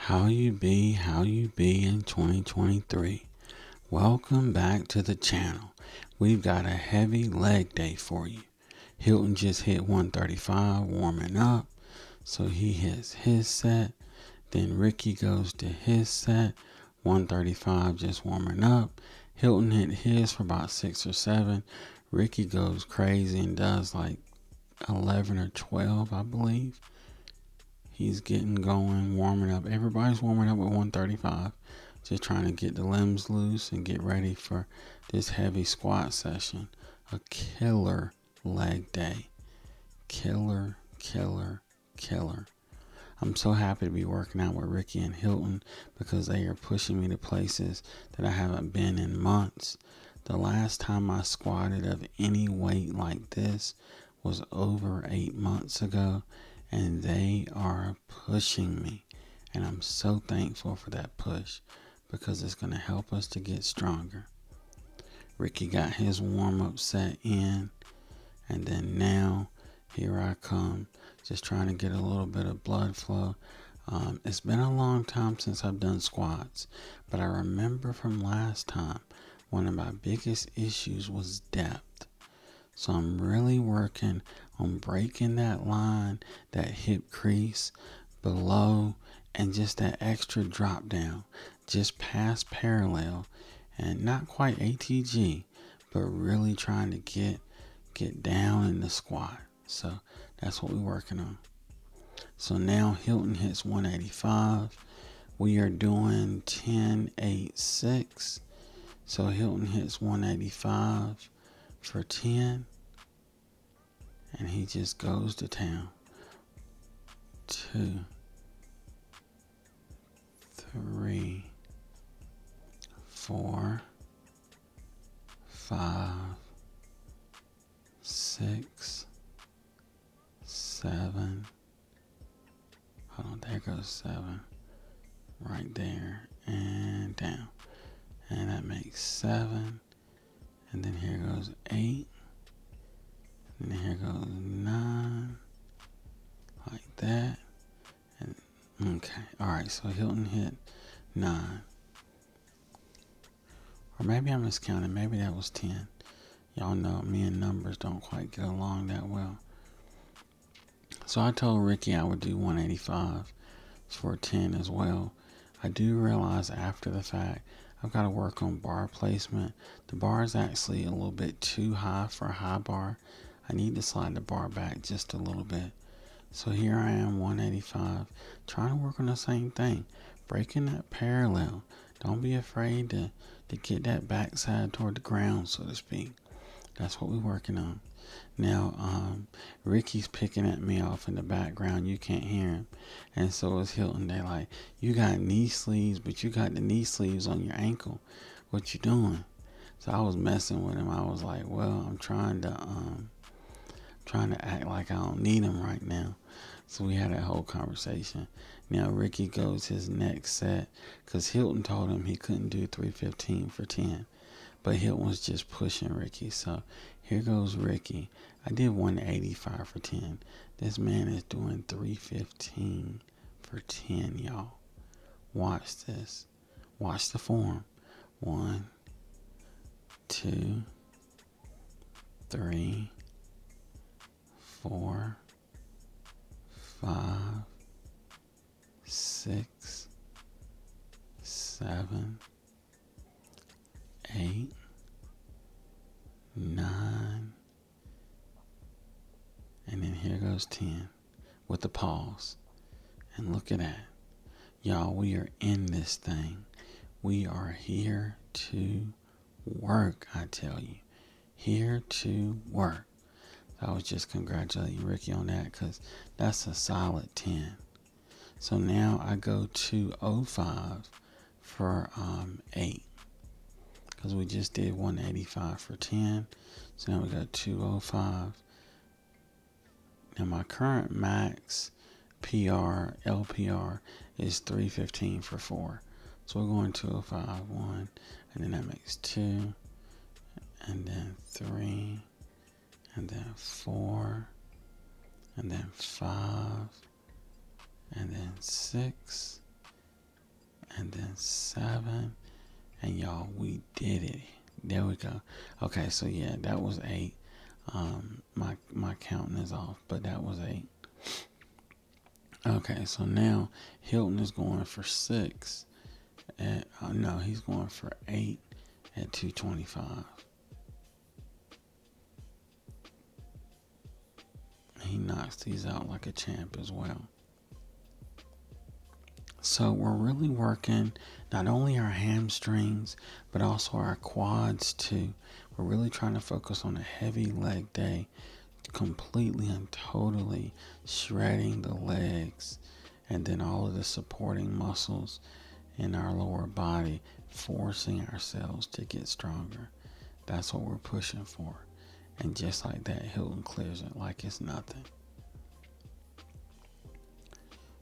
How you be in 2023? Welcome back to the channel. We've got a heavy leg day for you. Hilton just hit 135 warming up, so he hits his set. Then Ricky goes to his set, 135 just warming up. Hilton hit his for about 6 or 7. Ricky goes crazy and does like 11 or 12, I believe. He's getting going, warming up. Everybody's warming up at 135. Just trying to get the limbs loose and get ready for this heavy squat session. A killer leg day. Killer, killer, killer. I'm so happy to be working out with Ricky and Hilton because they are pushing me to places that I haven't been in months. The last time I squatted of any weight like this was over 8 months ago, and they are pushing me. And I'm so thankful for that push because it's going to help us to get stronger. Ricky got his warm-up set in, and then now here I come, just trying to get a little bit of blood flow. It's been a long time since I've done squats, but I remember from last time, one of my biggest issues was depth. So I'm really working on breaking that line, that hip crease below, and just that extra drop down, just past parallel, and not quite ATG, but really trying to get down in the squat. So that's what we're working on. So now Hilton hits 185. We are doing 10, 8, 6. So Hilton hits 185 for 10. And he just goes to town. 2, 3, 4, 5, 6, 7. Hold on, there goes 7. Right there. And down. And that makes 7. And then here goes 8. And then here goes 9. Like that. And okay. Alright, so Hilton hit 9. Or maybe I'm miscounting. Maybe that was 10. Y'all know me and numbers don't quite get along that well. So I told Ricky I would do 185 for 10 as well. I do realize after the fact I've got to work on bar placement. The bar is actually a little bit too high for a high bar. I need to slide the bar back just a little bit. So here I am, 185, trying to work on the same thing, breaking that parallel. Don't be afraid to get that backside toward the ground, so to speak. That's what we're working on. Now, Ricky's picking at me off in the background. You can't hear him. And so is Hilton. They're like, you got knee sleeves, but you got the knee sleeves on your ankle. What you doing? So I was messing with him. I was like, well, I'm trying to act like I don't need him right now. So we had that whole conversation. Now Ricky goes his next set because Hilton told him he couldn't do 315 for 10. But Hilton was just pushing Ricky. So here goes Ricky. I did 185 for 10. This man is doing 315 for 10, y'all. Watch this. Watch the form. 1, 2, 3, 4, 5, 6, 7, 8, 9, and then here goes 10 with the pause. And look at that. Y'all, we are in this thing. We are here to work, I tell you. Here to work. I was just congratulating Ricky on that because that's a solid 10. So now I go 205 for 8 because we just did 185 for 10. So now we got 205. Now my current max PR, LPR is 315 for 4. So we're going 205, 1, and then that makes 2, and then 3, and then 4, and then 5, and then 6, and then 7. And y'all, we did it. There we go. Okay, so yeah, that was 8. My counting is off, but that was 8. Okay, so now Hilton is going for 6 at no, he's going for 8 at 225. He knocks these out like a champ as well. So we're really working not only our hamstrings, but also our quads too. We're really trying to focus on a heavy leg day, completely and totally shredding the legs and then all of the supporting muscles in our lower body, forcing ourselves to get stronger. That's what we're pushing for. And just like that, Hilton clears it like it's nothing.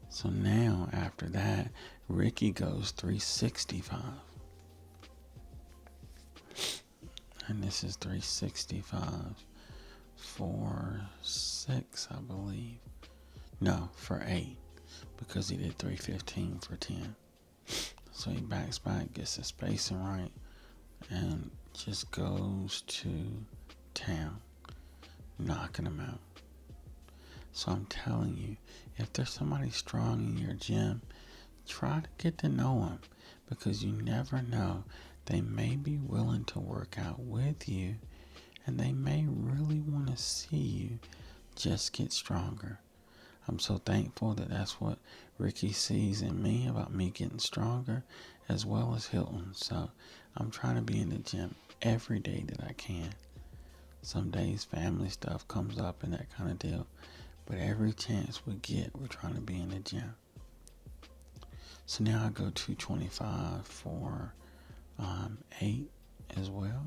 So now, after that, Ricky goes 365. And this is 365 for 6, I believe. No, for 8, because he did 315 for 10. So he backs back, gets the spacing right, and just goes to town, knocking him out. So I'm telling you, if there's somebody strong in your gym, try to get to know them, because you never know. They may be willing to work out with you, and they may really want to see you just get stronger. I'm so thankful that that's what Ricky sees in me, about me getting stronger, as well as Hilton. So I'm trying to be in the gym every day that I can. Some days family stuff comes up and that kind of deal, but every chance we get, we're trying to be in the gym. So now I go 225 for 8 as well.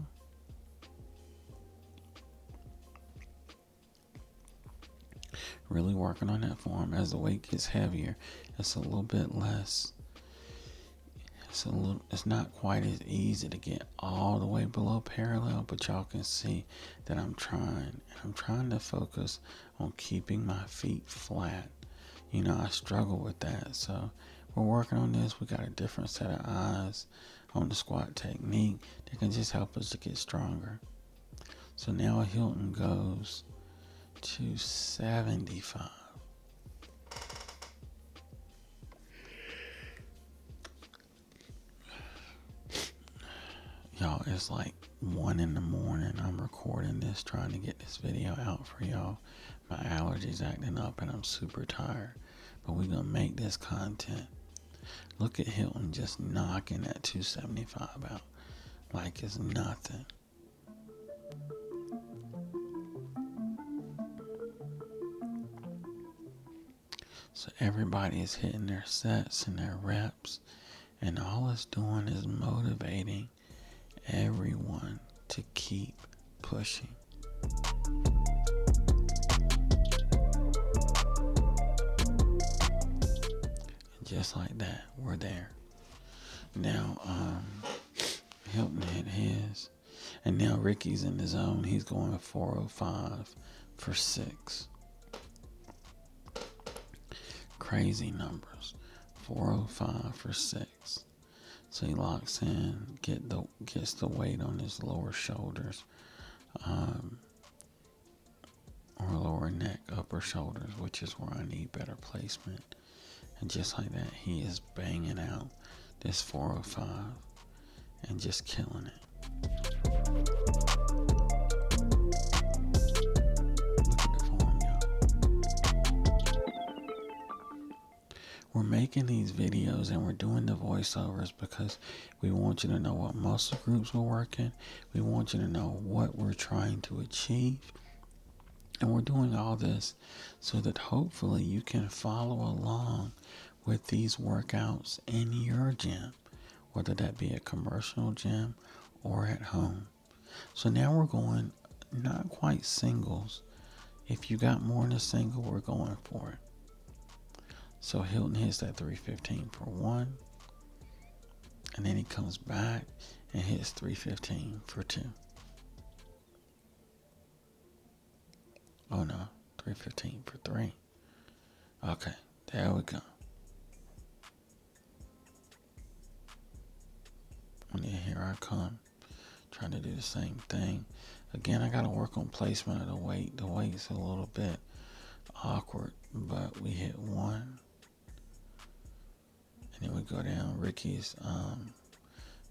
Really working on that form. As the weight gets heavier, it's a little bit less. It's not quite as easy to get all the way below parallel, but y'all can see that I'm trying. I'm trying to focus on keeping my feet flat. You know, I struggle with that. So we're working on this. We got a different set of eyes on the squat technique that can just help us to get stronger. So now Hilton goes to 75. Y'all, it's like 1 in the morning. I'm recording this, trying to get this video out for y'all. My allergies acting up and I'm super tired. But we're going to make this content. Look at Hilton just knocking that 275 out like it's nothing. So everybody is hitting their sets and their reps, and all it's doing is motivating everyone to keep pushing. And just like that, we're there. Now, Hilton hit his, and now Ricky's in the zone. He's going 405 for 6. Crazy numbers. 405 for 6. So he locks in, gets the weight on his lower shoulders, or lower neck, upper shoulders, which is where I need better placement. And just like that, he is banging out this 405 and just killing it. Look at the form, y'all. We're making these videos and we're doing the voiceovers because we want you to know what muscle groups we're working. We want you to know what we're trying to achieve. And we're doing all this so that hopefully you can follow along with these workouts in your gym, whether that be a commercial gym or at home. So now we're going not quite singles. If you got more than a single, we're going for it. So Hilton hits that 315 for 1, and then he comes back and hits 315 for 2. Oh no, 315 for 3. Okay, there we go. here I come. Trying to do the same thing. Again, I got to work on placement of the weight. The weight's a little bit awkward, but we hit 1. And then we go down. Ricky's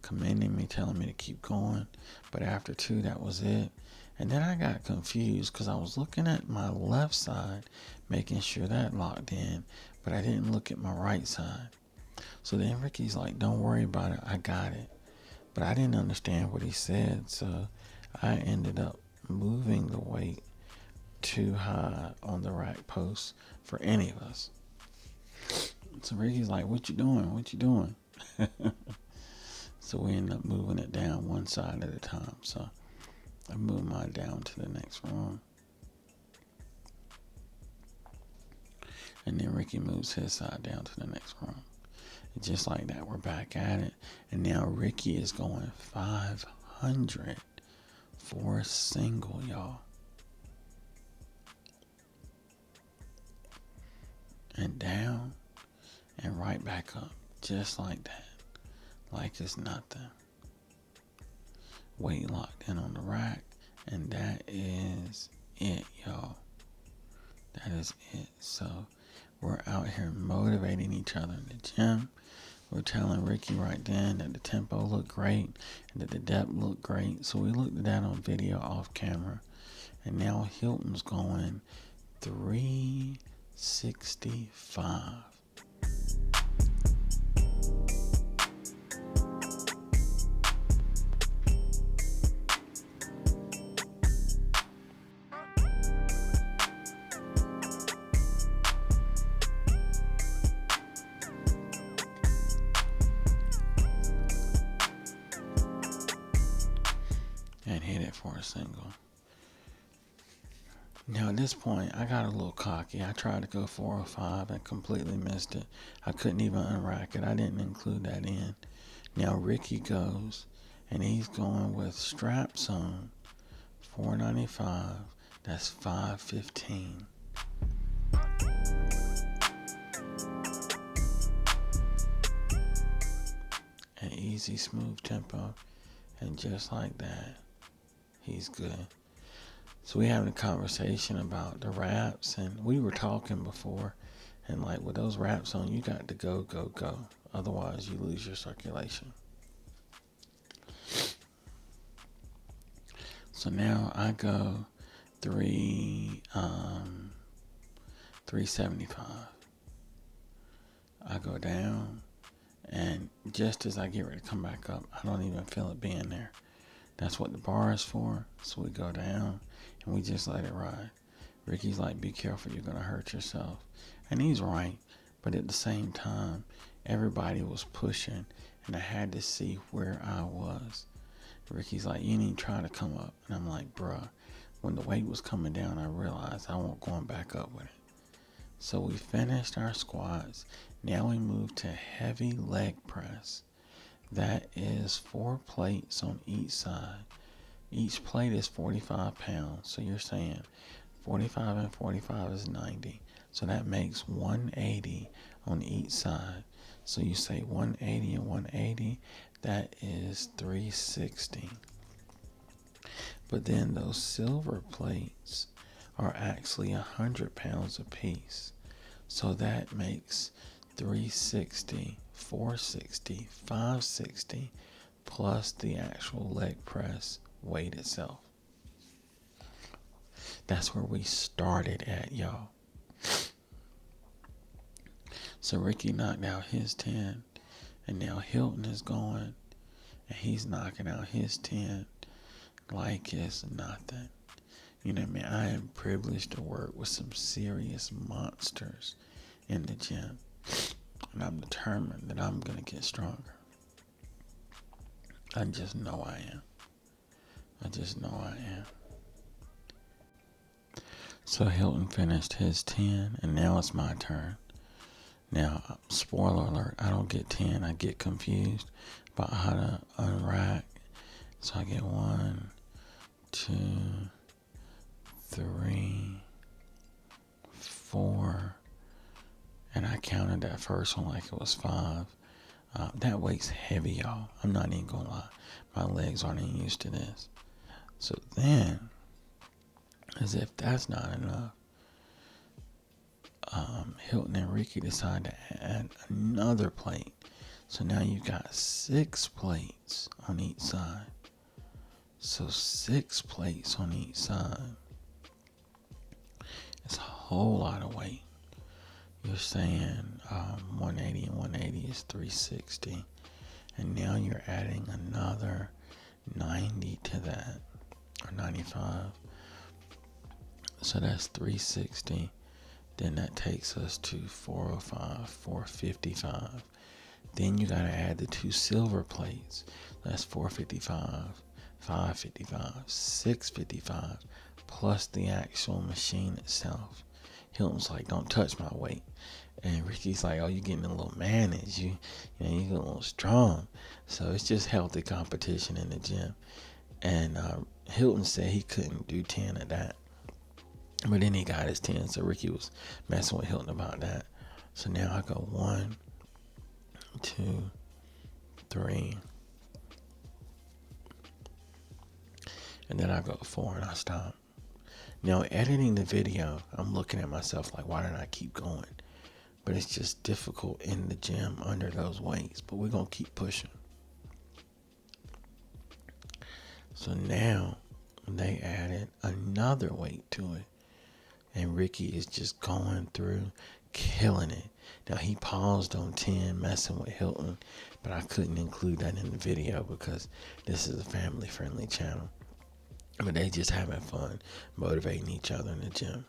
commending me, telling me to keep going. But after 2, that was it. And then I got confused because I was looking at my left side, making sure that locked in, but I didn't look at my right side. So then Ricky's like, don't worry about it, I got it. But I didn't understand what he said, so I ended up moving the weight too high on the rack post for any of us. So Ricky's like, what you doing? What you doing? So we ended up moving it down one side at a time. So I moved mine down to the next room. And then Ricky moves his side down to the next room. And just like that, we're back at it. And now Ricky is going 500 for a single, y'all. And down and right back up. Just like that. Like it's nothing. Weight locked in on the rack, and that is it, y'all. That is it. So we're out here motivating each other in the gym. We're telling Ricky right then that the tempo looked great and that the depth looked great. So we looked at that on video off camera, and now Hilton's going 365. And hit it for a single. Now at this point, I got a little cocky. I tried to go 405 and completely missed it. I couldn't even unrack it. I didn't include that in. Now Ricky goes, and he's going with straps on, 495. That's 515. An easy, smooth tempo, and just like that, he's good. So we having a conversation about the wraps, and we were talking before, and like with those wraps on, you got to go, go, go. Otherwise, you lose your circulation. So now I go 375. I go down, and just as I get ready to come back up, I don't even feel it being there. That's what the bar is for. So we go down and we just let it ride. Ricky's like, be careful, you're going to hurt yourself. And he's right. But at the same time, everybody was pushing and I had to see where I was. Ricky's like, you need to try to come up. And I'm like, bruh, when the weight was coming down, I realized I wasn't going back up with it. So we finished our squats. Now we move to heavy leg press. That is 4 plates on each side. Each plate is 45 pounds. So you're saying 45 and 45 is 90. So that makes 180 on each side. So you say 180 and 180, that is 360. But then those silver plates are actually 100 pounds apiece. So that makes 360, 460, 560 plus the actual leg press weight itself. That's where we started at, y'all. So Ricky knocked out his 10, and now Hilton is going, and he's knocking out his 10 like it's nothing. You know what I mean? I am privileged to work with some serious monsters in the gym, and I'm determined that I'm going to get stronger. I just know I am. I just know I am. So Hilton finished his 10, and now it's my turn. Now, spoiler alert, I don't get 10. I get confused about how to unrack. So I get 1, 2, 3, 4, and I counted that first one like it was 5. That weight's heavy, y'all. I'm not even gonna lie. My legs aren't even used to this. So then, as if that's not enough, Hilton and Ricky decided to add another plate. So now you've got 6 plates on each side. So 6 plates on each side. It's a whole lot of weight. You're saying 180 and 180 is 360. And now you're adding another 90 to that, or 95. So that's 360. Then that takes us to 405, 455. Then you gotta add the 2 silver plates. That's 455, 555, 655, plus the actual machine itself. Hilton's like, don't touch my weight. And Ricky's like, oh, you're getting a little managed. You know, you're getting a little strong. So it's just healthy competition in the gym. And Hilton said he couldn't do 10 of that. But then he got his 10. So Ricky was messing with Hilton about that. So now I go 1, 2, 3. And then I go 4 and I stop. Now, editing the video, I'm looking at myself like, why did I keep going? But it's just difficult in the gym under those weights. But we're going to keep pushing. So now they added another weight to it. And Ricky is just going through, killing it. Now, he paused on 10, messing with Hilton. But I couldn't include that in the video because this is a family-friendly channel. But they just having fun, motivating each other in the gym.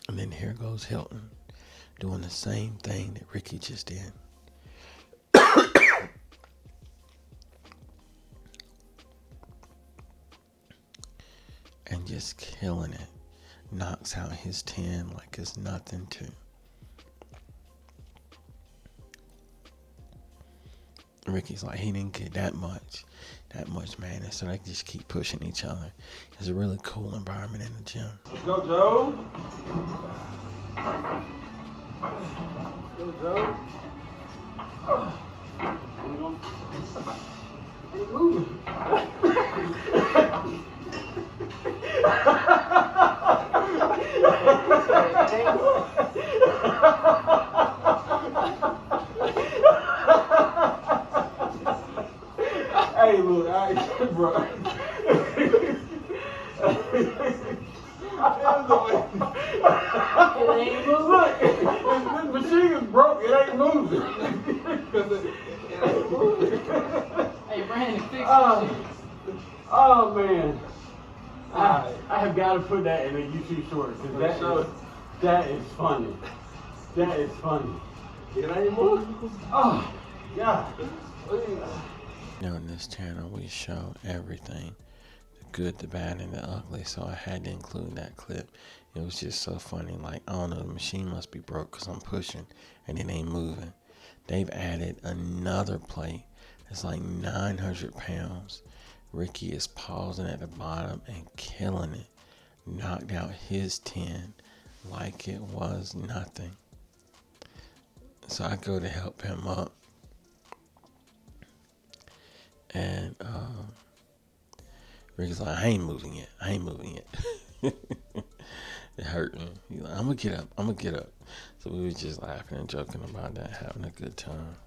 And then here goes Hilton, doing the same thing that Ricky just did. And just killing it. Knocks out his 10 like it's nothing too. Ricky's like, he didn't get that much madness, so they just keep pushing each other. It's a really cool environment in the gym. Let's go, Joe. Let's go, Joe. Keep moving. Hey, look, bro. Look, this machine is broke. It ain't moving. It ain't moving. Hey, Brandon, fix it. Oh, man. I have got to put that in a YouTube short because that is funny. That is funny. It ain't moving. Oh, yeah. Now on this channel we show everything, the good, the bad, and the ugly, so I had to include that clip. It was just so funny, like, I don't know, the machine must be broke because I'm pushing and it ain't moving. They've added another plate. It's like 900 pounds. Ricky is pausing at the bottom and killing it. Knocked out his 10 like it was nothing. So I go to help him up. And Ricky's like, I ain't moving yet. It hurt me. He's like, I'm gonna get up. So we was just laughing and joking about that, having a good time.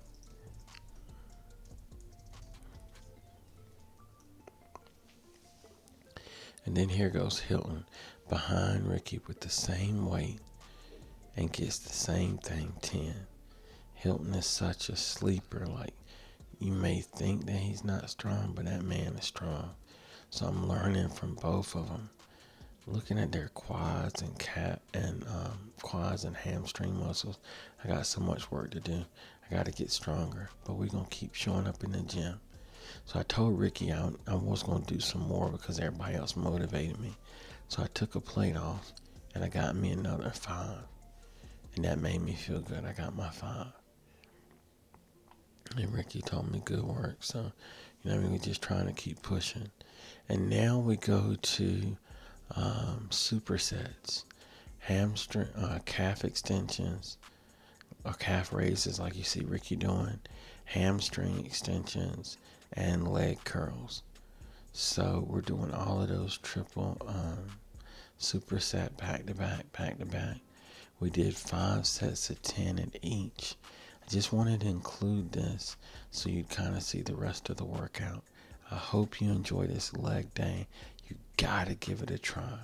And then here goes Hilton behind Ricky with the same weight and gets the same thing, 10. Hilton is such a sleeper, like, you may think that he's not strong, but that man is strong. So I'm learning from both of them. Looking at their quads and quads and hamstring muscles. I got so much work to do. I got to get stronger, but we're going to keep showing up in the gym. So I told Ricky I was going to do some more because everybody else motivated me. So I took a plate off and I got me another 5. And that made me feel good. I got my 5. And Ricky told me good work. So, you know, we're just trying to keep pushing. And now we go to supersets. hamstring, calf extensions, or calf raises like you see Ricky doing, hamstring extensions, and leg curls. So we're doing all of those triple superset back to back. We did 5 sets of 10 at each. I just wanted to include this so you'd kind of see the rest of the workout. I hope you enjoy this leg day. You gotta give it a try.